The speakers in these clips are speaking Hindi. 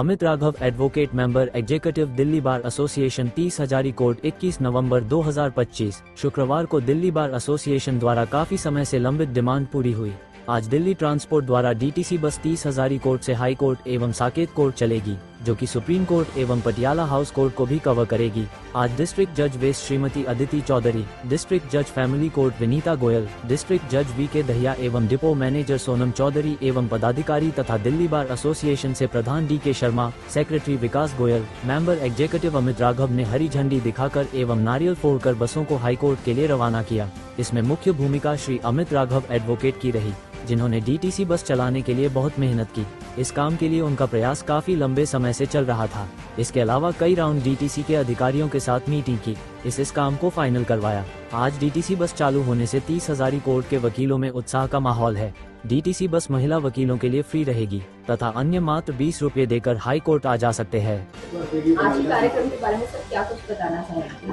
Amit Raghav advocate member executive Delhi bar association 30 Hazari court 21 नवंबर 2025 शुक्रवार को दिल्ली बार एसोसिएशन द्वारा काफी समय से लंबित डिमांड पूरी हुई। आज दिल्ली ट्रांसपोर्ट द्वारा डीटीसी बस 30 हजारी कोर्ट से हाई कोर्ट एवं साकेत कोर्ट चलेगी, जो कि सुप्रीम कोर्ट एवं पटियाला हाउस कोर्ट को भी कवर करेगी। आज डिस्ट्रिक्ट जज वेस्ट श्रीमती अदिति चौधरी, डिस्ट्रिक्ट जज family court Vinita Goyal, district जज वीके दहिया एवं डिपो मैनेजर सोनम चौधरी एवं पदाधिकारी तथा दिल्ली बार एसोसिएशन से प्रधान DK शर्मा, सेक्रेटरी विकास गोयल, मेंबर एग्जीक्यूटिव अमित राघव ने हरी झंडी दिखाकर एवं नारियल फोड़कर बसों को हाईकोर्ट के लिए रवाना किया। इसमें मुख्य भूमिका श्री अमित राघव एडवोकेट की रही, जिन्होंने डीटीसी बस चलाने के लिए बहुत मेहनत की। इस काम के लिए उनका प्रयास काफी लंबे समय से चल रहा था। इसके अलावा कई राउंड डीटीसी के अधिकारियों के साथ मीटिंग की, इस काम को फाइनल करवाया। आज डीटीसी बस चालू होने से 30 हजारी कोर्ट के वकीलों में उत्साह का माहौल है। डीटीसी बस महिला वकीलों के लिए फ्री रहेगी तथा अन्य मात्र 20 रुपये देकर हाई कोर्ट आ जा सकते हैं। आज के कार्यक्रम के बारे में सर क्या कुछ बताना चाहेंगे?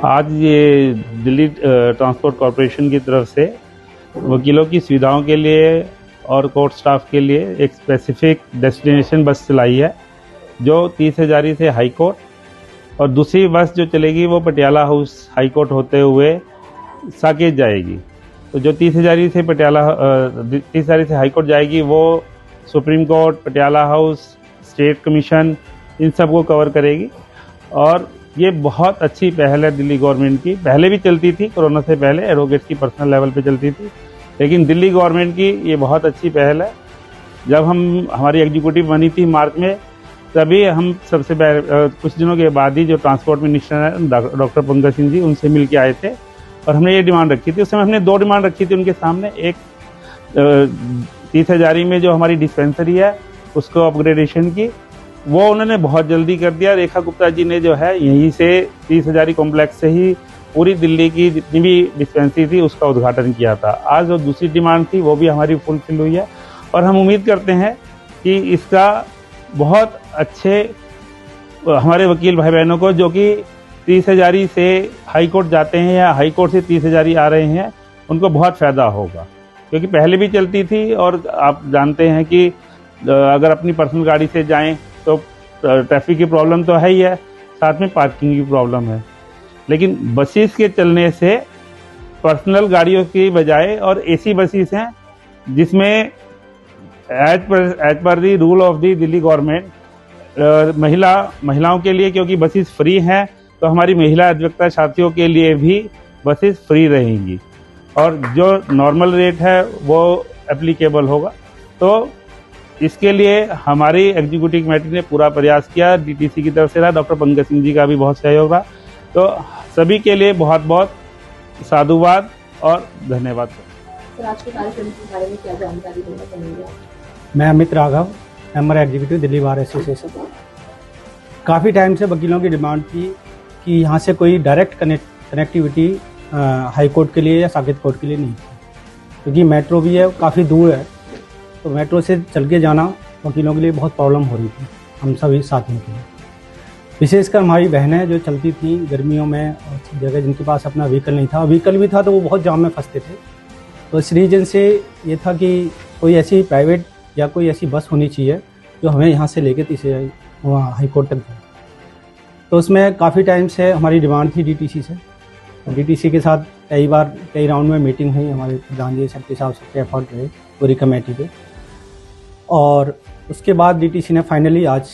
आज ये दिल्ली ट्रांसपोर्ट कॉरपोरेशन की तरफ से वकीलों की सुविधाओं के लिए और कोर्ट स्टाफ के लिए एक स्पेसिफिक डेस्टिनेशन बस चलाई है, जो 30 हजारी से हाई कोर्ट, और दूसरी बस जो चलेगी वो पटियाला हाउस हाई कोर्ट होते हुए साकेत जाएगी। तो जो 30 हजारी से हाई कोर्ट जाएगी वो supreme court, Patiala house, state commission, इन सब को कवर करेगी। और ये बहुत अच्छी पहल है दिल्ली गवर्नमेंट की। पहले भी चलती थी, कोरोना से पहले एडवोकेट की पर्सनल लेवल पे चलती थी, लेकिन दिल्ली गवर्नमेंट की ये बहुत अच्छी पहल है। जब हमारी एग्जीक्यूटिव बनी थी मार्च में, तभी हम सबसे कुछ दिनों के बाद ही जो ट्रांसपोर्ट मिनिस्टर है डॉक्टर पंकज सिंह जी, उनसे मिल के आए थे और हमने ये डिमांड रखी थी। उस समय हमने 2 डिमांड रखी थी उनके सामने। एक 30 हजारी में जो हमारी डिस्पेंसरी है उसको अपग्रेडेशन की, वो उन्होंने बहुत जल्दी कर दिया। रेखा गुप्ता जी ने जो है यहीं से 30 हजारी कॉम्प्लेक्स से ही पूरी दिल्ली की जितनी भी डिस्पेंसरी थी उसका उद्घाटन किया था। आज जो दूसरी डिमांड थी वो भी हमारी फुलफिल हुई है और हम उम्मीद करते हैं कि इसका बहुत अच्छे हमारे वकील भाई बहनों को जो कि 30 हजारी से हाई कोर्ट जाते हैं या हाई कोर्ट से 30 हजारी आ रहे हैं, उनको बहुत फ़ायदा होगा। क्योंकि पहले भी चलती थी और आप जानते हैं कि अगर अपनी पर्सनल गाड़ी से जाएं तो ट्रैफिक की प्रॉब्लम तो है ही है, साथ में पार्किंग की प्रॉब्लम है। लेकिन बसेस के चलने से पर्सनल गाड़ियों की बजाय और AC बसेस हैं, जिसमें एज पर the rule of the Delhi government महिलाओं के लिए, क्योंकि बसेस फ्री हैं, तो हमारी महिला अधिवक्ता साथियों के लिए भी बसेस फ्री रहेंगी और जो नॉर्मल रेट है वो एप्लीकेबल होगा। तो इसके लिए हमारी एग्जीक्यूटिव कमेटी ने पूरा प्रयास किया। डीटीसी की तरफ से रहा, डॉक्टर पंकज सिंह जी का भी बहुत सहयोग रहा। तो सभी के लिए बहुत बहुत साधुवाद और धन्यवाद। आज के कार्यक्रम के बारे में क्या जानकारी देना चाहेंगे? मैं Amit Raghav, member executive Delhi bar association. काफ़ी टाइम से वकीलों की डिमांड थी कि यहाँ से कोई डायरेक्ट कनेक्टिविटी हाई कोर्ट के लिए या साकेत कोर्ट के लिए नहीं थी, क्योंकि मेट्रो भी है, काफ़ी दूर है, तो मेट्रो से चल के जाना वकीलों के लिए बहुत प्रॉब्लम हो रही थी हम सभी साथियों के लिए। विशेषकर हमारी बहनें जो चलती थी गर्मियों में और जगह जिनके पास अपना व्हीकल नहीं था, व्हीकल भी था तो वो बहुत जाम में फंसते थे। तो इस रीजन से ये था कि कोई ऐसी प्राइवेट या कोई ऐसी बस होनी चाहिए जो हमें यहाँ से लेके इसे वहाँ हाई कोर्ट तक जाए। तो उसमें काफ़ी टाइम से हमारी डिमांड थी डीटीसी से। डीटीसी के साथ कई राउंड में मीटिंग हुई, हमारे प्रधान जी सेक्रेटरी साहब सबके एफर्ट रहे पूरी कमेटी पे, और उसके बाद डीटीसी ने फाइनली आज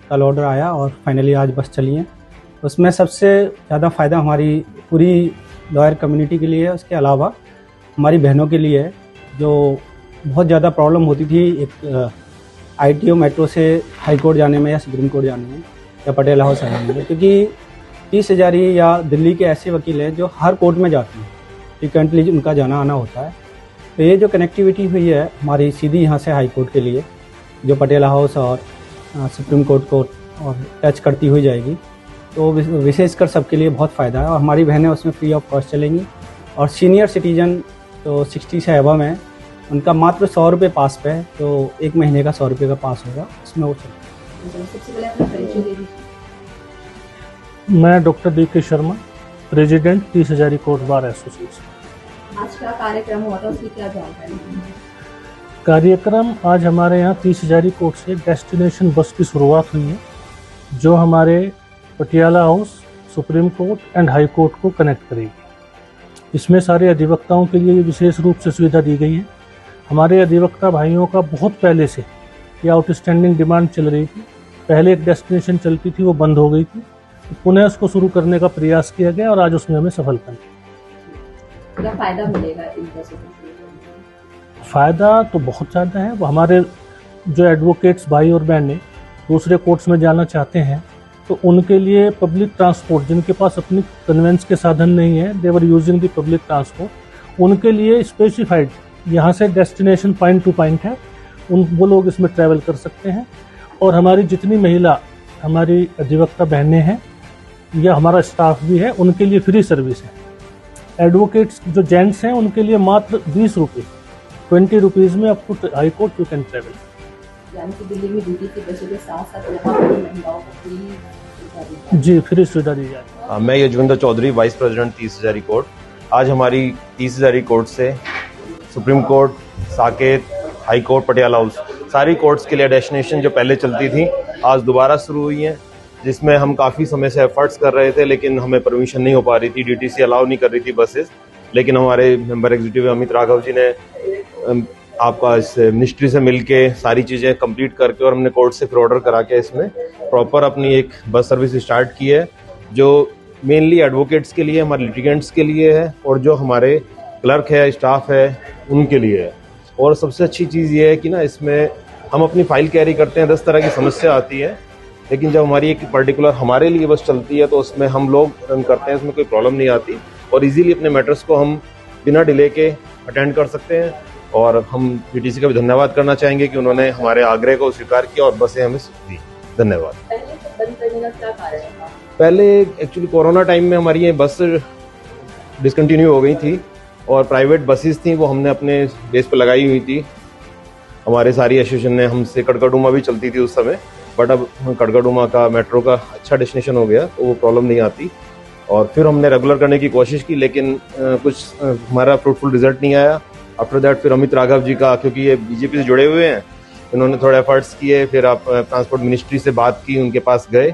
कल ऑर्डर आया और फाइनली आज बस चली है। उसमें सबसे ज़्यादा फ़ायदा हमारी पूरी लॉयर कम्युनिटी के लिए है, उसके अलावा हमारी बहनों के लिए है जो बहुत ज़्यादा प्रॉब्लम होती थी एक ITO मेट्रो से हाई कोर्ट जाने में या सुप्रीम कोर्ट जाने में या पटियाला हाउस आने में, क्योंकि 30 हजारी या दिल्ली के ऐसे वकील हैं जो हर कोर्ट में जाते हैं, फ्रिक्वेंटली उनका जाना आना होता है। तो ये जो कनेक्टिविटी हुई है हमारी सीधी यहाँ से हाई कोर्ट के लिए, जो पटियाला हाउस और सुप्रीम कोर्ट को और टच करती हुई जाएगी, तो विशेषकर सबके लिए बहुत फ़ायदा है। और हमारी बहनें उसमें फ्री ऑफ कॉस्ट चलेंगी और सीनियर सिटीजन तो 60 से अबव हैं, उनका मात्र 100 रुपये पास पे है, तो 1 महीने का 100 रुपये का पास होगा, उसमें वो चलेगा। सबसे पहले अपना परिचय दे दीजिए। मैं doctor DK Sharma, president 30 Hazari court bar association. आज का कार्यक्रम हुआ था, उसकी क्या जानकारी? कार्यक्रम आज हमारे यहाँ 30 हजारी कोर्ट से डेस्टिनेशन बस की शुरुआत हुई है, जो हमारे Patiala house, supreme court and high court को कनेक्ट करेगी। इसमें सारे अधिवक्ताओं के लिए विशेष रूप से सुविधा दी गई है। हमारे अधिवक्ता भाइयों का बहुत पहले से ये आउटस्टैंडिंग डिमांड चल रही थी। पहले एक डेस्टिनेशन चलती थी, वो बंद हो गई थी, तो पुनः उसको शुरू करने का प्रयास किया गया और आज उसमें हमें सफलता मिली। क्या फायदा मिलेगा इन बसों से? फ़ायदा तो बहुत ज़्यादा है। वो हमारे जो एडवोकेट्स भाई और बहनें दूसरे कोर्ट्स में जाना चाहते हैं, तो उनके लिए पब्लिक ट्रांसपोर्ट, जिनके पास अपनी कन्वेंस के साधन नहीं है, they were using the public transport, उनके लिए स्पेसिफाइड यहाँ से डेस्टिनेशन पॉइंट टू पॉइंट है, वो लोग इसमें ट्रैवल कर सकते हैं। और हमारी जितनी महिला हमारी अधिवक्ता बहनें हैं या हमारा स्टाफ भी है, उनके लिए फ्री सर्विस है। एडवोकेट्स जो जेंट्स हैं उनके लिए मात्र 20 रुपये, 20 रुपीज़ में up to high court you can travel. यानी कि दिल्ली में ड्यूटी की बसों के साथ साथ यहाँ पर महिलाओं को फ्री सुविधा दी जाती है। जी, फ्री सुविधा दी जाती है। मैं Yajvinder Chaudhary, vice president 30 Hazari court. आज हमारी 30 हजारी कोर्ट से supreme court, Saket, high court, Patiala house, सारी कोर्ट्स के लिए डेस्टिनेशन जो पहले चलती थी आज दोबारा शुरू हुई हैं, जिसमें हम काफ़ी समय से एफर्ट्स कर रहे थे, लेकिन हमें परमिशन नहीं हो पा रही थी, डीटीसी अलाउ नहीं कर रही थी बसेस। लेकिन हमारे मेंबर एग्जीक्यूटिव अमित राघव जी ने आपका इस मिनिस्ट्री से मिलके सारी चीज़ें कंप्लीट करके और हमने कोर्ट से फिर ऑर्डर करा के इसमें प्रॉपर अपनी एक बस सर्विस स्टार्ट की है, जो मेनली एडवोकेट्स के लिए, हमारे लिटिगेंट्स के लिए है और जो हमारे क्लर्क है, स्टाफ है, उनके लिए है। और सबसे अच्छी चीज़ ये है कि ना इसमें हम अपनी फाइल कैरी करते हैं, 10 तरह की समस्या आती है, लेकिन जब हमारी एक पर्टिकुलर हमारे लिए बस चलती है तो उसमें हम लोग रन करते हैं, इसमें कोई प्रॉब्लम नहीं आती और इजीली अपने मैटर्स को हम बिना डिले के अटेंड कर सकते हैं। और हम डीटीसी का भी धन्यवाद करना चाहेंगे कि उन्होंने हमारे आग्रह को स्वीकार किया और बसें हमें दी। धन्यवाद। पहले से बंद करने का क्या कारण था? पहले एक्चुअली कोरोना टाइम में हमारी ये बस डिसकंटिन्यू हो गई थी और प्राइवेट बसेस थी वो हमने अपने बेस पर लगाई हुई थी। हमारे सारी एसोसिएशन ने हमसे कड़कड़डुमा भी चलती थी उस समय, बट अब कड़कड़डुमा का मेट्रो का अच्छा डेस्टिनेशन हो गया तो वो प्रॉब्लम नहीं आती। और फिर हमने रेगुलर करने की कोशिश की, लेकिन कुछ हमारा फ्रूटफुल रिजल्ट नहीं आया। आफ्टर दैट फिर अमित राघव जी का, क्योंकि ये बीजेपी से जुड़े हुए हैं, इन्होंने थोड़े एफर्ट्स किए, फिर आप ट्रांसपोर्ट मिनिस्ट्री से बात की, उनके पास गए